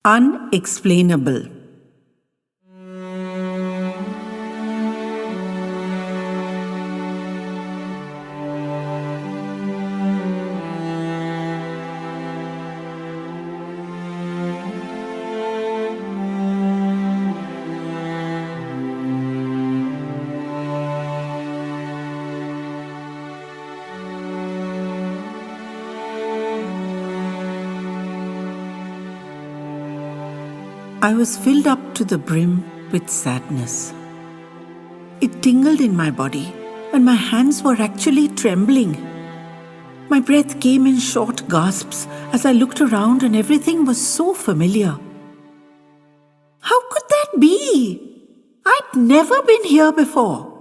Unexplainable. I was filled up to the brim with sadness. It tingled in my body, and my hands were actually trembling. My breath came in short gasps as I looked around, and everything was so familiar. How could that be? I'd never been here before.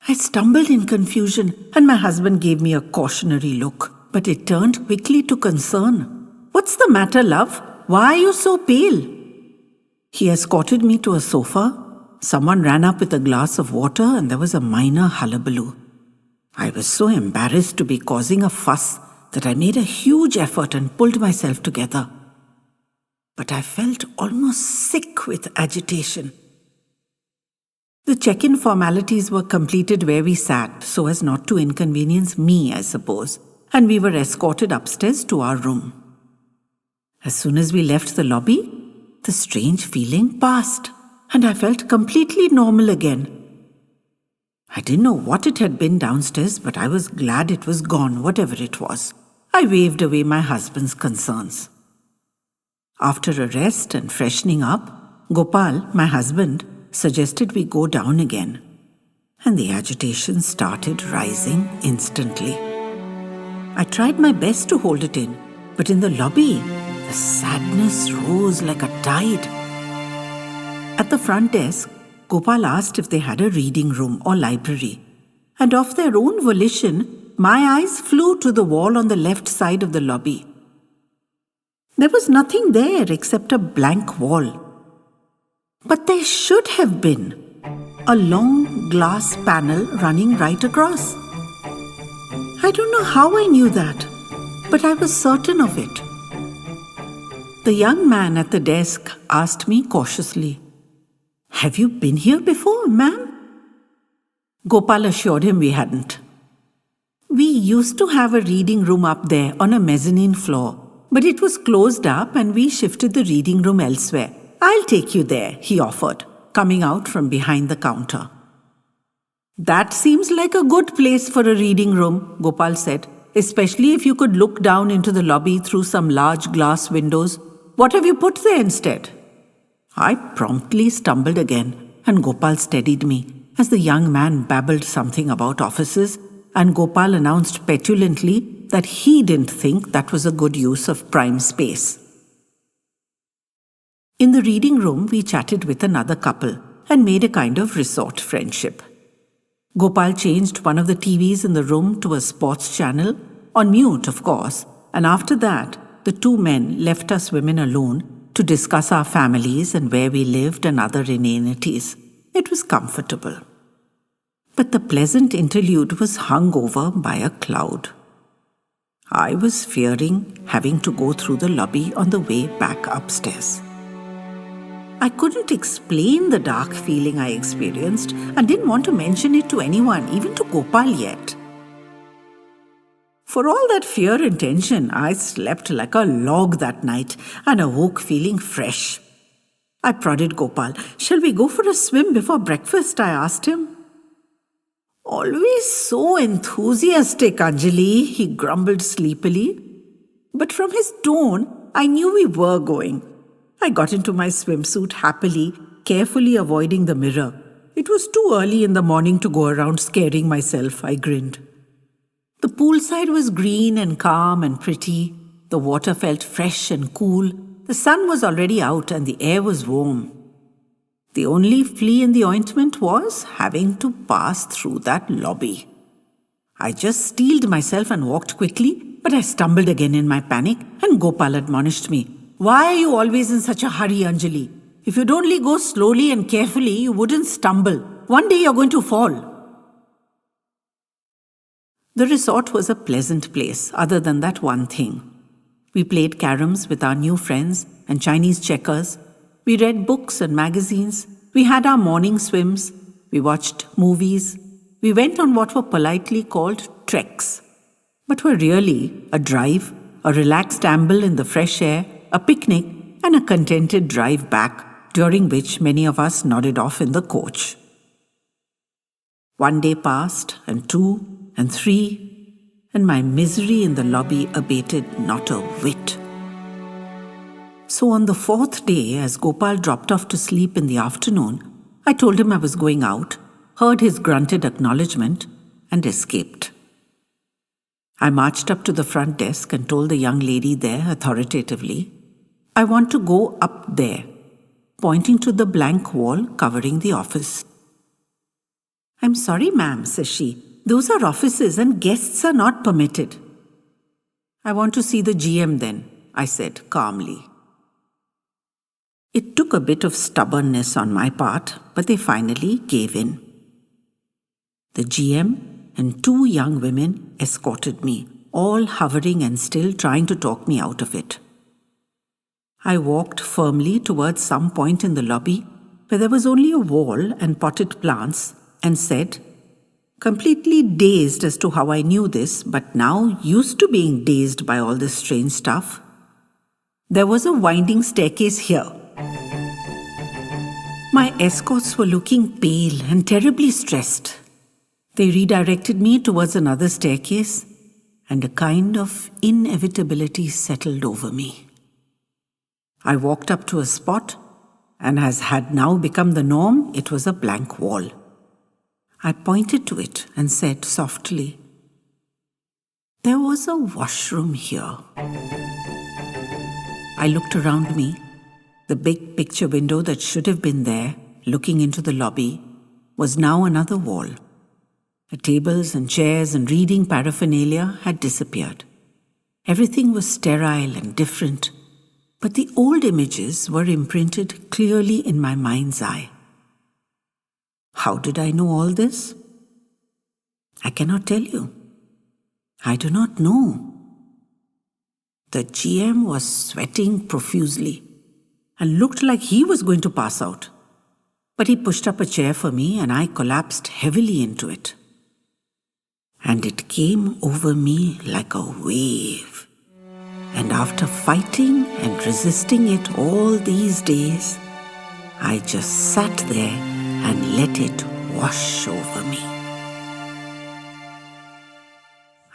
I stumbled in confusion, and my husband gave me a cautionary look, but it turned quickly to concern. "What's the matter, love? Why are you so pale?" He escorted me to a sofa. Someone ran up with a glass of water, and there was a minor hullabaloo. I was so embarrassed to be causing a fuss that I made a huge effort and pulled myself together. But I felt almost sick with agitation. The check-in formalities were completed where we sat, so as not to inconvenience me, I suppose, and we were escorted upstairs to our room. As soon as we left the lobby, the strange feeling passed, and I felt completely normal again. I didn't know what it had been downstairs, but I was glad it was gone, whatever it was. I waved away my husband's concerns. After a rest and freshening up, Gopal, my husband, suggested we go down again, and the agitation started rising instantly. I tried my best to hold it in, but in the lobby, the sadness rose like a tide. At the front desk, Gopal asked if they had a reading room or library, and of their own volition, my eyes flew to the wall on the left side of the lobby. There was nothing there except a blank wall. But there should have been a long glass panel running right across. I don't know how I knew that, but I was certain of it. The young man at the desk asked me cautiously, "Have you been here before, ma'am?" Gopal assured him we hadn't. We used to have a reading room up there on a mezzanine floor, but it was closed up and we shifted the reading room elsewhere. "I'll take you there," he offered, coming out from behind the counter. "That seems like a good place for a reading room," Gopal said, "especially if you could look down into the lobby through some large glass windows. What have you put there instead?" I promptly stumbled again, and Gopal steadied me as the young man babbled something about offices, and Gopal announced petulantly that he didn't think that was a good use of prime space. In the reading room, we chatted with another couple and made a kind of resort friendship. Gopal changed one of the TVs in the room to a sports channel, on mute of course, and after that, the two men left us women alone to discuss our families and where we lived and other inanities. It was comfortable. But the pleasant interlude was hung over by a cloud. I was fearing having to go through the lobby on the way back upstairs. I couldn't explain the dark feeling I experienced and didn't want to mention it to anyone, even to Gopal yet. For all that fear and tension, I slept like a log that night and awoke feeling fresh. I prodded Gopal. "Shall we go for a swim before breakfast?" I asked him. "Always so enthusiastic, Anjali," he grumbled sleepily. But from his tone, I knew we were going. I got into my swimsuit happily, carefully avoiding the mirror. It was too early in the morning to go around scaring myself, I grinned. The poolside was green and calm and pretty. The water felt fresh and cool. The sun was already out and the air was warm. The only flea in the ointment was having to pass through that lobby. I just steeled myself and walked quickly, but I stumbled again in my panic, and Gopal admonished me. "Why are you always in such a hurry, Anjali? If you'd only go slowly and carefully, you wouldn't stumble. One day you're going to fall." The resort was a pleasant place, other than that one thing. We played caroms with our new friends and Chinese checkers. We read books and magazines. We had our morning swims. We watched movies. We went on what were politely called treks, but were really a drive, a relaxed amble in the fresh air, a picnic, and a contented drive back, during which many of us nodded off in the coach. 1 day passed, and 2, and 3, and my misery in the lobby abated not a whit. So on the 4th day, as Gopal dropped off to sleep in the afternoon, I told him I was going out, heard his grunted acknowledgement, and escaped. I marched up to the front desk and told the young lady there authoritatively, "I want to go up there," pointing to the blank wall covering the office. "I'm sorry, ma'am," says she. "Those are offices and guests are not permitted." "I want to see the GM then," I said calmly. It took a bit of stubbornness on my part, but they finally gave in. The GM and 2 young women escorted me, all hovering and still trying to talk me out of it. I walked firmly towards some point in the lobby where there was only a wall and potted plants, and said, completely dazed as to how I knew this, but now used to being dazed by all this strange stuff, "There was a winding staircase here." My escorts were looking pale and terribly stressed. They redirected me towards another staircase, and a kind of inevitability settled over me. I walked up to a spot, and as had now become the norm, it was a blank wall. I pointed to it and said softly, "There was a washroom here." I looked around me. The big picture window that should have been there, looking into the lobby, was now another wall. The tables and chairs and reading paraphernalia had disappeared. Everything was sterile and different, but the old images were imprinted clearly in my mind's eye. How did I know all this? I cannot tell you. I do not know. The GM was sweating profusely and looked like he was going to pass out. But he pushed up a chair for me and I collapsed heavily into it. And it came over me like a wave. And after fighting and resisting it all these days, I just sat there and let it wash over me.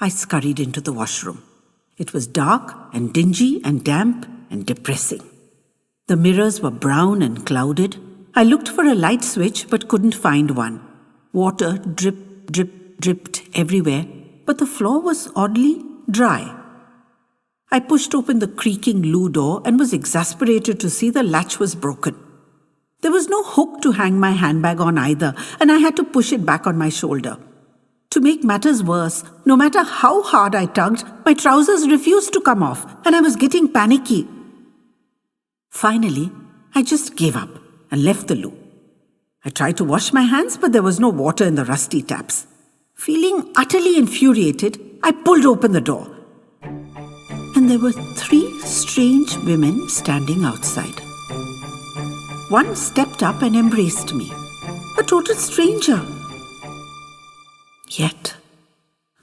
I scurried into the washroom. It was dark and dingy and damp and depressing. The mirrors were brown and clouded. I looked for a light switch but couldn't find one. Water dripped everywhere, but the floor was oddly dry. I pushed open the creaking loo door and was exasperated to see the latch was broken. There was no hook to hang my handbag on either, and I had to push it back on my shoulder. To make matters worse, no matter how hard I tugged, my trousers refused to come off, and I was getting panicky. Finally, I just gave up and left the loo. I tried to wash my hands, but there was no water in the rusty taps. Feeling utterly infuriated, I pulled open the door. And there were 3 strange women standing outside. One stepped up and embraced me, a total stranger. Yet,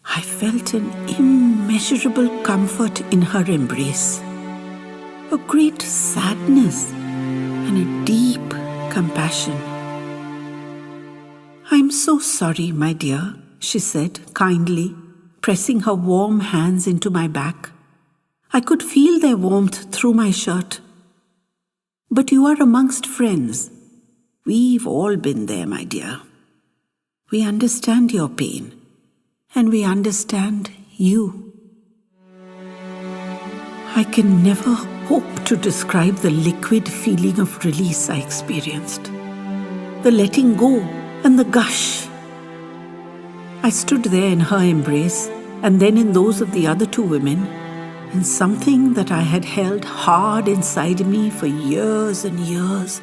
I felt an immeasurable comfort in her embrace, a great sadness and a deep compassion. "I'm so sorry, my dear," she said kindly, pressing her warm hands into my back. I could feel their warmth through my shirt. "But you are amongst friends. We've all been there, my dear. We understand your pain, and we understand you." I can never hope to describe the liquid feeling of release I experienced, the letting go and the gush. I stood there in her embrace and then in those of the other 2 women, and something that I had held hard inside me for years and years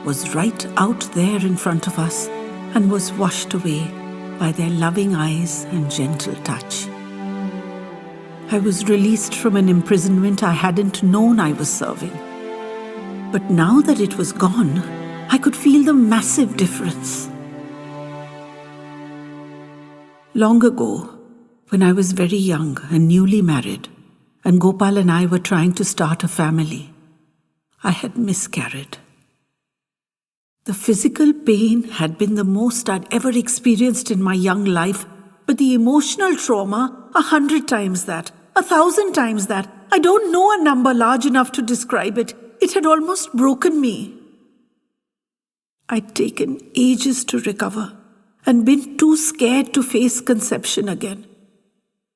was right out there in front of us and was washed away by their loving eyes and gentle touch. I was released from an imprisonment I hadn't known I was serving. But now that it was gone, I could feel the massive difference. Long ago, when I was very young and newly married, and Gopal and I were trying to start a family, I had miscarried. The physical pain had been the most I'd ever experienced in my young life, but the emotional trauma, 100 times that, 1,000 times that. I don't know a number large enough to describe it. It had almost broken me. I'd taken ages to recover and been too scared to face conception again.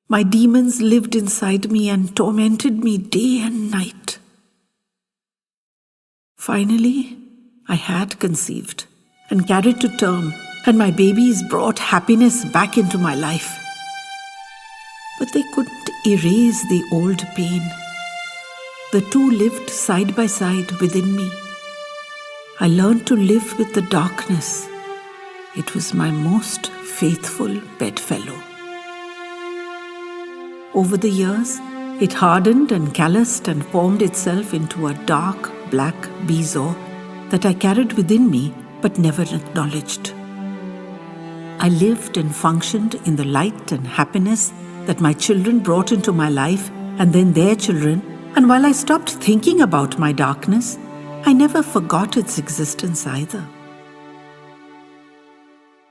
My demons lived inside me and tormented me day and night. Finally, I had conceived and carried to term, and my babies brought happiness back into my life. But they couldn't erase the old pain. The two lived side by side within me. I learned to live with the darkness. It was my most faithful bedfellow. Over the years, it hardened and calloused and formed itself into a dark, black bezoar that I carried within me but never acknowledged. I lived and functioned in the light and happiness that my children brought into my life and then their children, and while I stopped thinking about my darkness, I never forgot its existence either.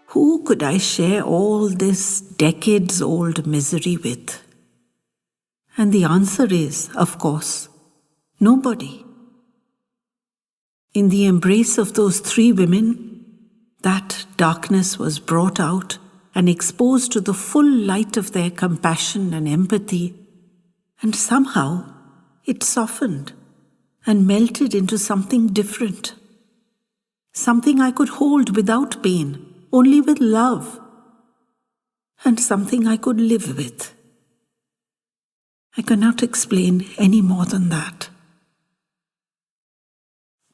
Who could I share all this decades-old misery with? And the answer is, of course, nobody. In the embrace of those three women, that darkness was brought out and exposed to the full light of their compassion and empathy, and somehow it softened and melted into something different. Something I could hold without pain, only with love, and something I could live with. I cannot explain any more than that.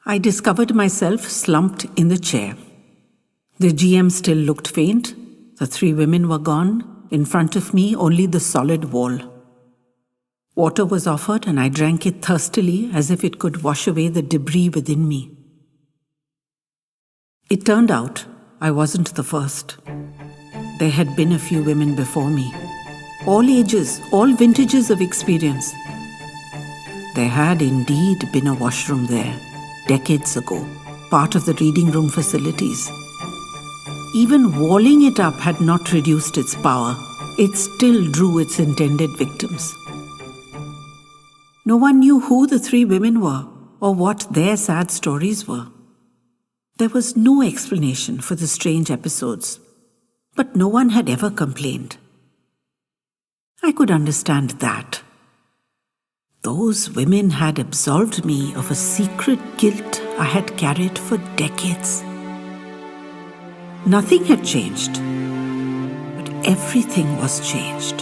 I discovered myself slumped in the chair. The GM still looked faint. The three women were gone. In front of me, only the solid wall. Water was offered, and I drank it thirstily as if it could wash away the debris within me. It turned out I wasn't the first. There had been a few women before me. All ages, all vintages of experience. There had indeed been a washroom there, decades ago, part of the reading room facilities. Even walling it up had not reduced its power. It still drew its intended victims. No one knew who the three women were or what their sad stories were. There was no explanation for the strange episodes, but no one had ever complained. I could understand that. Those women had absolved me of a secret guilt I had carried for decades. Nothing had changed, but everything was changed.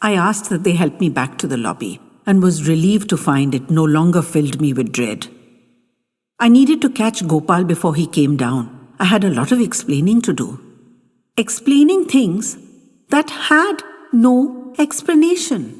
I asked that they help me back to the lobby and was relieved to find it no longer filled me with dread. I needed to catch Gopal before he came down. I had a lot of explaining to do. Explaining things that had no explanation.